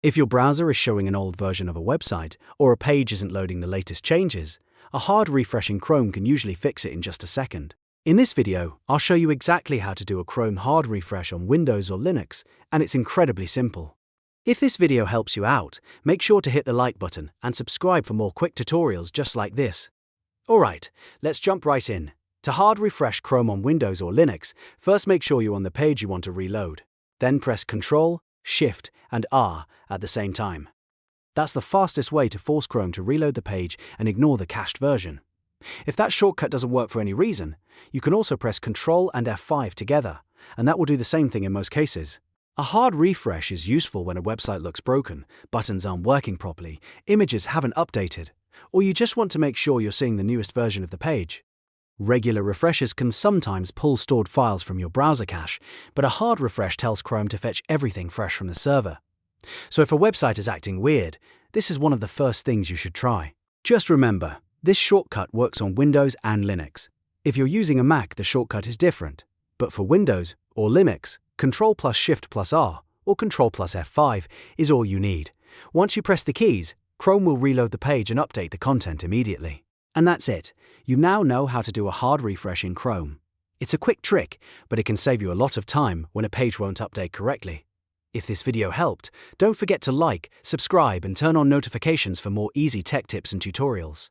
If your browser is showing an old version of a website, or a page isn't loading the latest changes, a hard refresh in Chrome can usually fix it in just a second. In this video, I'll show you exactly how to do a Chrome hard refresh on Windows or Linux, and it's incredibly simple. If this video helps you out, make sure to hit the like button and subscribe for more quick tutorials just like this. Alright, let's jump right in. To hard refresh Chrome on Windows or Linux, first make sure you're on the page you want to reload. Then press Ctrl, Shift, and R at the same time. That's the fastest way to force Chrome to reload the page and ignore the cached version. If that shortcut doesn't work for any reason, you can also press Ctrl and F5 together, and that will do the same thing in most cases. A hard refresh is useful when a website looks broken, buttons aren't working properly, images haven't updated, or you just want to make sure you're seeing the newest version of the page. Regular refreshes can sometimes pull stored files from your browser cache, but a hard refresh tells Chrome to fetch everything fresh from the server. So if a website is acting weird, this is one of the first things you should try. Just remember, this shortcut works on Windows and Linux. If you're using a Mac, the shortcut is different. But for Windows or Linux, Ctrl plus Shift plus R or Ctrl plus F5 is all you need. Once you press the keys, Chrome will reload the page and update the content immediately. And that's it. You now know how to do a hard refresh in Chrome. It's a quick trick, but it can save you a lot of time when a page won't update correctly. If this video helped, don't forget to like, subscribe, and turn on notifications for more easy tech tips and tutorials.